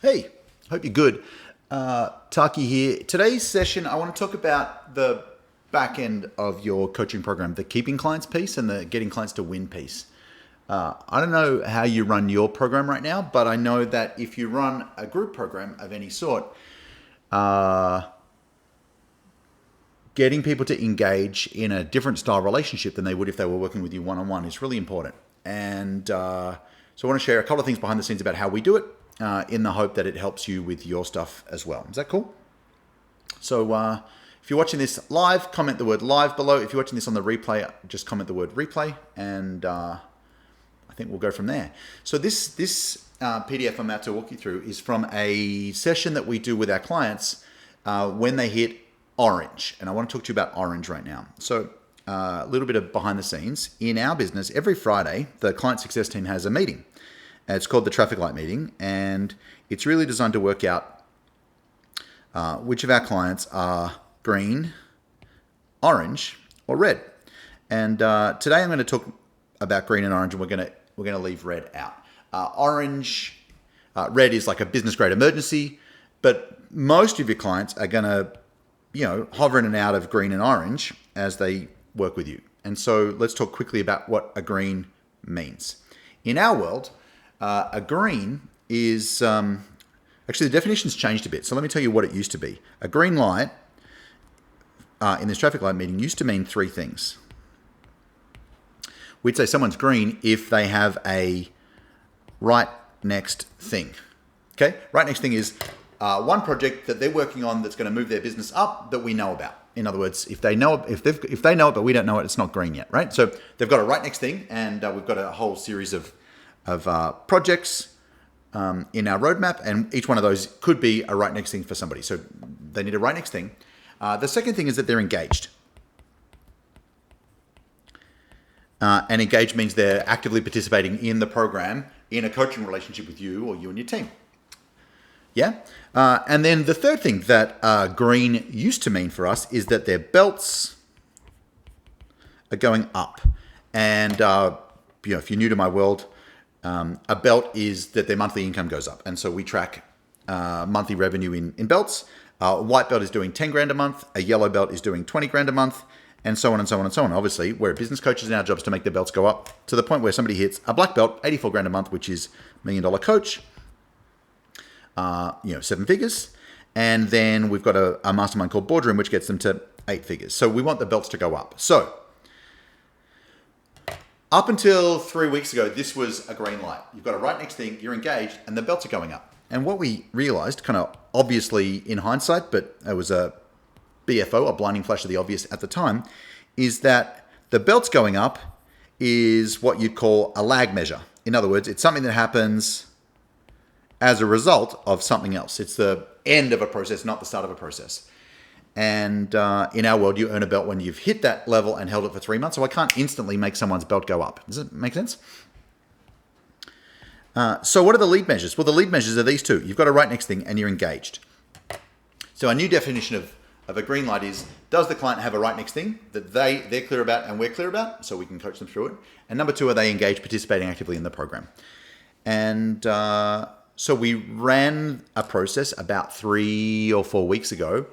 Hey, hope you're good. Taki here. Today's session, I want to talk about the back end of your coaching program, the keeping clients piece and the getting clients to win piece. I don't know how you run your program right now, but I know that if you run a group program of any sort, getting people to engage in a different style relationship than they would if they were working with you one-on-one is really important. And so I want to share a couple of things behind the scenes about how we do it, in the hope that it helps you with your stuff as well. Is that cool? So if you're watching this live, comment the word live below. If you're watching this on the replay, just comment the word replay, and I think we'll go from there. So this PDF I'm about to walk you through is from a session that we do with our clients when they hit orange. And I want to talk to you about orange right now. So a little bit of behind the scenes. In our business, every Friday, the client success team has a meeting. It's called the traffic light meeting, and it's really designed to work out which of our clients are green, orange, or red. And today I'm going to talk about green and orange, and we're going to leave red out. Red is like a business grade emergency, but most of your clients are going to, hover in and out of green and orange as they work with you. And so let's talk quickly about what a green means. In our world, a green is, actually the definition's changed a bit. So let me tell you what it used to be. A green light in this traffic light meeting used to mean three things. We'd say someone's green if they have a right next thing. Okay? Right next thing is one project that they're working on that's going to move their business up that we know about. In other words, if they know it, but we don't know it, it's not green yet, right? So they've got a right next thing, and we've got a whole series of projects in our roadmap, and each one of those could be a right next thing for somebody. So they need a right next thing. The second thing is that they're engaged. And engaged means they're actively participating in the program in a coaching relationship with you or you and your team. Yeah? And then the third thing that green used to mean for us is that their belts are going up. And if you're new to my world, a belt is that their monthly income goes up. And so we track monthly revenue in belts. A white belt is doing 10 grand a month. A yellow belt is doing 20 grand a month, and so on and so on and so on. Obviously, we're business coaches and our job is to make the belts go up to the point where somebody hits a black belt, 84 grand a month, which is $1 million coach, 7 figures. And then we've got a mastermind called Boardroom, which gets them to 8 figures. So we want the belts to go up. So up until 3 weeks ago, this was a green light. You've got a right next thing, you're engaged, and the belts are going up. And what we realized, kind of obviously in hindsight, but it was a BFO, a blinding flash of the obvious at the time, is that the belts going up is what you'd call a lag measure. In other words, it's something that happens as a result of something else. It's the end of a process, not the start of a process. And in our world, you earn a belt when you've hit that level and held it for 3 months. So I can't instantly make someone's belt go up. Does it make sense? So what are the lead measures? Well, the lead measures are these two. You've got a right next thing and you're engaged. So a new definition of a green light is, does the client have a right next thing that they're clear about and we're clear about, so we can coach them through it? And number two, are they engaged, participating actively in the program? And so we ran a process about 3 or 4 weeks ago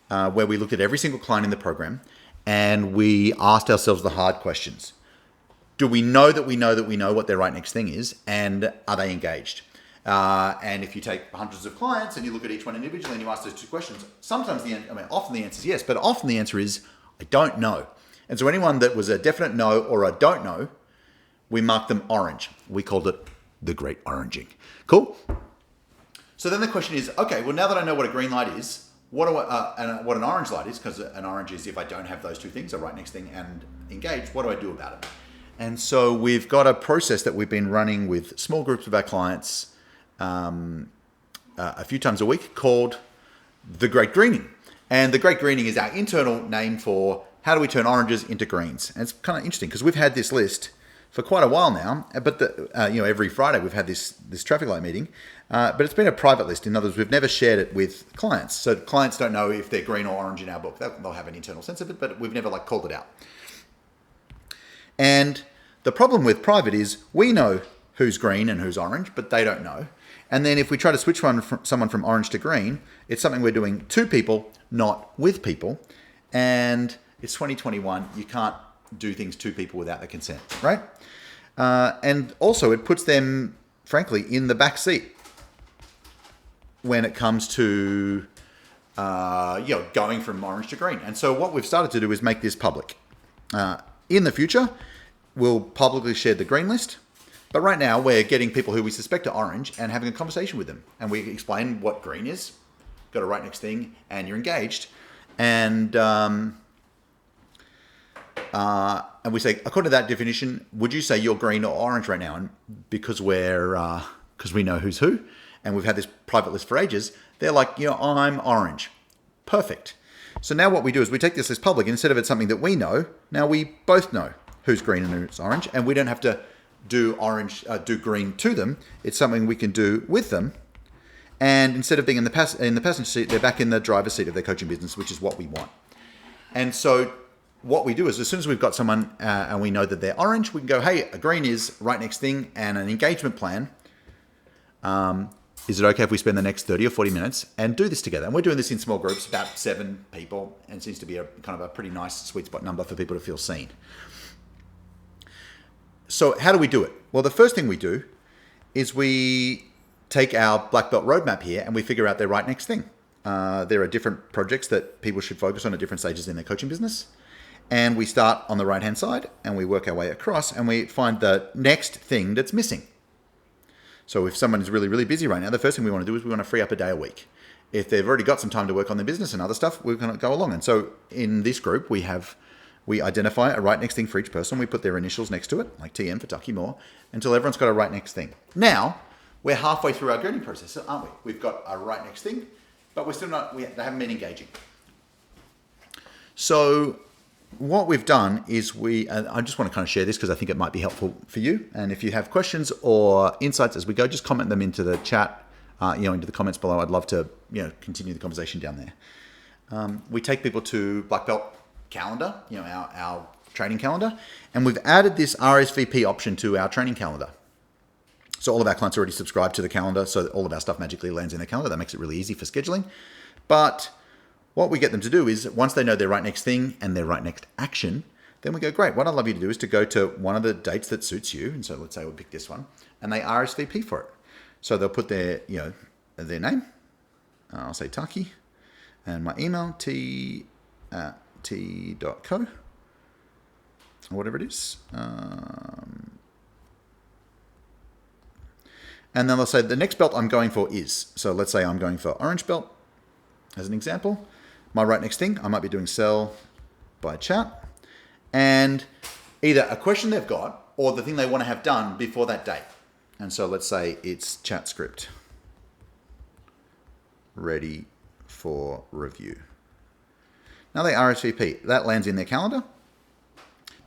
where we looked at every single client in the program and we asked ourselves the hard questions. Do we know that we know what their right next thing is, and are they engaged? And if you take hundreds of clients and you look at each one individually and you ask those two questions, often the answer is yes, but often the answer is, I don't know. And so anyone that was a definite no or a don't know, we marked them orange. We called it the great oranging. Cool? So then the question is, okay, well, now that I know what a green light is, what an orange light is, because an orange is if I don't have those two things, a right next thing and engaged, what do I do about it? And so we've got a process that we've been running with small groups of our clients a few times a week called the Great Greening. And the Great Greening is our internal name for how do we turn oranges into greens. And it's kind of interesting because we've had this list for quite a while now, but every Friday we've had this traffic light meeting, but it's been a private list. In other words, we've never shared it with clients. So clients don't know if they're green or orange in our book. They'll have an internal sense of it, but we've never called it out. And the problem with private is we know who's green and who's orange, but they don't know. And then if we try to switch someone from orange to green, it's something we're doing to people, not with people. And it's 2021. You can't do things to people without their consent, right? And also it puts them, frankly, in the back seat when it comes to going from orange to green. And so what we've started to do is make this public. In the future, we'll publicly share the green list. But right now, we're getting people who we suspect are orange and having a conversation with them. And we explain what green is, got a right next thing, and you're engaged. And we say, according to that definition, would you say you're green or orange right now? And because we know who's who, and we've had this private list for ages, they're like, I'm orange. Perfect. So now what we do is we take this list public. Instead of it's something that we know, now we both know who's green and who's orange, and we don't have to do green to them. It's something we can do with them. And instead of being in the passenger seat, they're back in the driver's seat of their coaching business, which is what we want. And so what we do is as soon as we've got someone and we know that they're orange, we can go, hey, a green is right next thing and an engagement plan. Is it okay if we spend the next 30 or 40 minutes and do this together? And we're doing this in small groups, about 7 people, and it seems to be a kind of a pretty nice sweet spot number for people to feel seen. So how do we do it? Well, the first thing we do is we take our black belt roadmap here and we figure out their right next thing. There are different projects that people should focus on at different stages in their coaching business. And we start on the right-hand side and we work our way across and we find the next thing that's missing. So if someone is really, really busy right now, the first thing we want to do is we want to free up a day a week. If they've already got some time to work on their business and other stuff, we're going to go along. And so in this group, we identify a right next thing for each person. We put their initials next to it, like TM for Taki more, until everyone's got a right next thing. Now, we're halfway through our grading process, aren't we? We've got a right next thing, but we're still not, they haven't been engaging. So what we've done is I just want to kind of share this because I think it might be helpful for you. And if you have questions or insights as we go, just comment them into the chat, into the comments below. I'd love to, continue the conversation down there. We take people to Black Belt calendar, our training calendar, and we've added this RSVP option to our training calendar. So all of our clients already subscribe to the calendar, so all of our stuff magically lands in their calendar. That makes it really easy for scheduling. But what we get them to do is once they know their right next thing and their right next action, then we go, great, what I'd love you to do is to go to one of the dates that suits you. And so let's say we'll pick this one and they RSVP for it. So they'll put their name, I'll say Taki, and my email, t@t.co, or whatever it is. And then they'll say the next belt I'm going for is, so let's say I'm going for orange belt as an example. My right next thing, I might be doing sell by chat, and either a question they've got or the thing they want to have done before that date. And so let's say it's chat script ready for review. Now they RSVP. That lands in their calendar.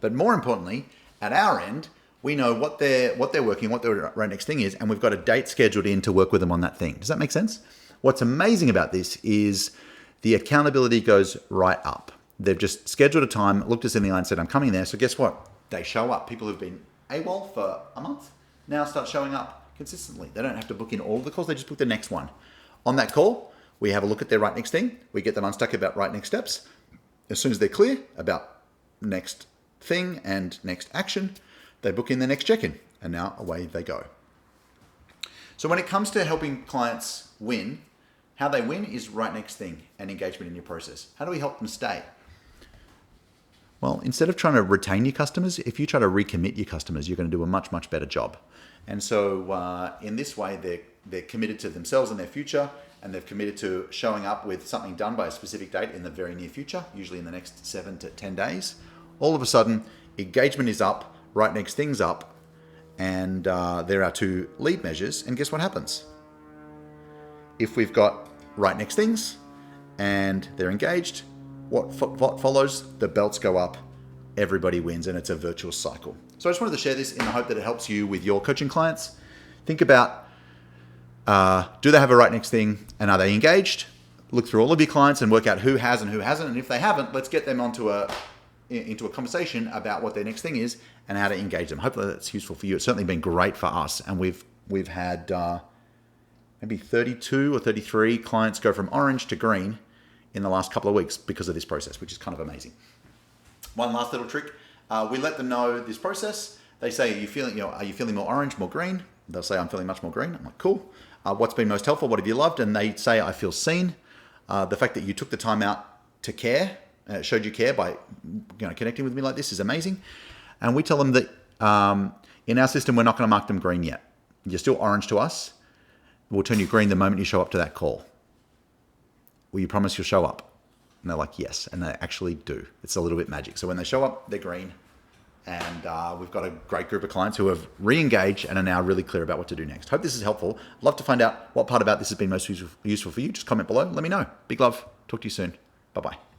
But more importantly, at our end, we know what they're working, what their right next thing is, and we've got a date scheduled in to work with them on that thing. Does that make sense? What's amazing about this is the accountability goes right up. They've just scheduled a time, looked us in the eye and said, I'm coming there. So guess what? They show up. People who've been AWOL for a month now start showing up consistently. They don't have to book in all of the calls. They just book the next one. On that call, we have a look at their right next thing. We get them unstuck about right next steps. As soon as they're clear about next thing and next action, they book in their next check-in, and now away they go. So when it comes to helping clients win, how they win is right next thing and engagement in your process. How do we help them stay? Well, instead of trying to retain your customers, if you try to recommit your customers, you're going to do a much, much better job. And so in this way, they're committed to themselves and their future, and they've committed to showing up with something done by a specific date in the very near future, usually in the next 7 to 10 days. All of a sudden, engagement is up, right next thing's up, and there are 2 lead measures. And guess what happens? If we've got right next things and they're engaged, what follows? The belts go up, everybody wins, and it's a virtuous cycle. So I just wanted to share this in the hope that it helps you with your coaching clients. Think about, do they have a right next thing and are they engaged? Look through all of your clients and work out who has and who hasn't. And if they haven't, let's get them into a conversation about what their next thing is and how to engage them. Hopefully that's useful for you. It's certainly been great for us, and we've had maybe 32 or 33 clients go from orange to green in the last couple of weeks because of this process, which is kind of amazing. One last little trick. We let them know this process. They say, are you feeling more orange, more green? They'll say, I'm feeling much more green. I'm like, cool. What's been most helpful? What have you loved? And they say, I feel seen. The fact that you took the time out to care, showed you care by connecting with me like this is amazing. And we tell them that in our system, we're not going to mark them green yet. You're still orange to us. We'll turn you green the moment you show up to that call. Will you promise you'll show up? And they're like, yes. And they actually do. It's a little bit magic. So when they show up, they're green. And we've got a great group of clients who have re-engaged and are now really clear about what to do next. Hope this is helpful. Love to find out what part about this has been most useful for you. Just comment below. Let me know. Big love. Talk to you soon. Bye-bye.